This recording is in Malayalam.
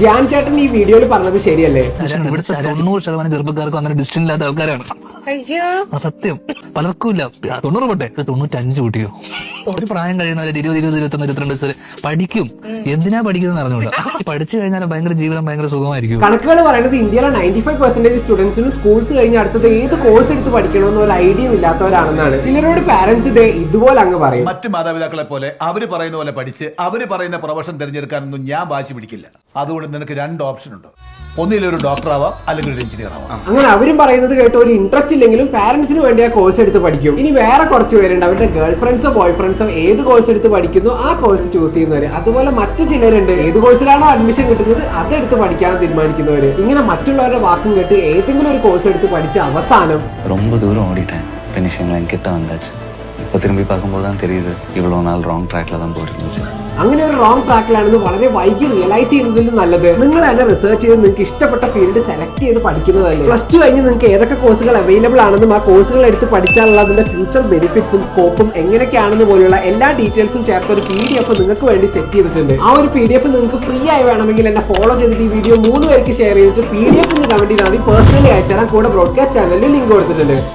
ധ്യാൻ ചേട്ടൻ ഈ വീഡിയോയിൽ പറഞ്ഞത് ശരിയല്ലേ? ഇവിടുത്തെ 90% ചെറുപ്പക്കാർക്കും അങ്ങനെ ഡിസ്റ്റന്റ് ഇല്ലാത്ത ആൾക്കാരാണ്. സത്യം പലർക്കും ഇല്ല. 90 പോട്ടെ, 95 കൂട്ടിയോ. ഒരു പ്രായം കഴിയുന്നവരെ 20, 21, 22 വയസ്സ് വരെ പഠിക്കും. എന്തിനാ പഠിക്കുന്നത് അറിഞ്ഞൂടാ. പഠിച്ചു കഴിഞ്ഞാൽ ഭയങ്കര ജീവിതം ഭയങ്കര സുഖമായിരിക്കും. കണക്കുകൾ പറയുന്നത് ഇന്ത്യയിലെ 95% സ്റ്റുഡൻസിനും സ്കൂൾസ് കഴിഞ്ഞ് അടുത്തത് ഏത് കോഴ്സ് എടുത്ത് പഠിക്കണമെന്ന് ഒരു ഐഡിയ ഇല്ലാത്തവരാണെന്നാണ്. ചിലരോട് പാരന്റ്സ് ഡേ ഇതുപോലെ അങ്ങ് പറയും. മറ്റു മാതാപിതാക്കളെ പോലെ അവര് പറയുന്ന പോലെ പഠിച്ച് അവര് പറയുന്ന പ്രൊഫഷൻ തിരഞ്ഞെടുക്കാനൊന്നും ഞാൻ വാശി പിടിക്കില്ല. അതുകൊണ്ട് നിനക്ക് 2 ഓപ്ഷൻ ഉണ്ട്. ഒന്നിലൊരു ഡോക്ടർ ആവാം, അല്ലെങ്കിൽ ഒരു എഞ്ചിനീയർ ആവാം. അങ്ങനെ അവരും പറയുന്നത് കേട്ട് ഒരു ഇൻട്രസ്റ്റ് ഇല്ലെങ്കിലും പാരന്റ്സിന് വേണ്ടി ആ കോഴ്സ് എടുത്ത് പഠിക്കും. ഇനി വേറെ കുറച്ച് പേരുണ്ട്, അവരുടെ ഗേൾ ഫ്രണ്ട്സോ ബോയ് ഫ്രണ്ട്സോ ഏത് കോഴ്സ് എടുത്ത് പഠിക്കുന്നു ആ കോഴ്സ് ചൂസ് ചെയ്യുന്നവര്. അതുപോലെ മറ്റു ചിലരുണ്ട്, ഏത് കോഴ്സിലാണോ അഡ്മിഷൻ കിട്ടുന്നത് അതെടുത്ത് പഠിക്കാൻ തീരുമാനിക്കുന്നവര്. ഇങ്ങനെ മറ്റുള്ളവരുടെ വാക്കും കേട്ട് ഏതെങ്കിലും ഒരു കോഴ്സ് എടുത്ത് പഠിച്ച അവസാനം ரொம்ப தூரம் ஓடிட்டேன், ஃபினிஷிங் லைன் கிட்ட வந்தாச்சு. இப்போ திரும்பி பார்க்கும்போது தான் தெரியுது இவ்வளோ நாள் ராங் ட்ராக்ல தான் போயிட்டு இருந்துச்சு. അങ്ങനെ ഒരു റോങ് ട്രാക്കിലാണെന്ന് വളരെ വൈകി റിയലൈസ് ചെയ്യുന്നതിലും നല്ലത് നിങ്ങൾ തന്നെ റിസർച്ച് ചെയ്ത് നിങ്ങൾക്ക് ഇഷ്ടപ്പെട്ട ഫീൽഡ് സെലക്ട് ചെയ്ത് പഠിക്കുന്നതല്ലേ. +2 കഴിഞ്ഞ് നിങ്ങൾക്ക് ഏതൊക്കെ കോഴ്സുകൾ അവൈലബിൾ ആണെന്നും ആ കോഴ്സുകൾ എടുത്ത് പഠിച്ചാലുള്ള അതിന്റെ ഫ്യൂച്ചർ ബെനിഫിറ്റ്സും സ്കോപ്പും എങ്ങനെയൊക്കെയാണെന്ന് പോലുള്ള എല്ലാ ഡീറ്റെയിൽസും ചേർത്ത് ഒരു PDF നിങ്ങൾക്ക് വേണ്ടി സെറ്റ് ചെയ്തിട്ടുണ്ട്. ആ ഒരു PDF നിങ്ങൾക്ക് ഫ്രീ ആയി വേണമെങ്കിൽ എന്നെ ഫോളോ ചെയ്തിട്ട് ഈ വീഡിയോ 3 പേർക്ക് ഷെയർ ചെയ്തിട്ട് PDF കമന്റ് ചെയ്താൽ മതി. പേഴ്സണലി അയച്ചുതരാൻ. കൂടെ ബ്രോഡ്കാസ്റ്റ് ചാനലിൽ ലിങ്ക് കൊടുത്തിട്ടുണ്ട്.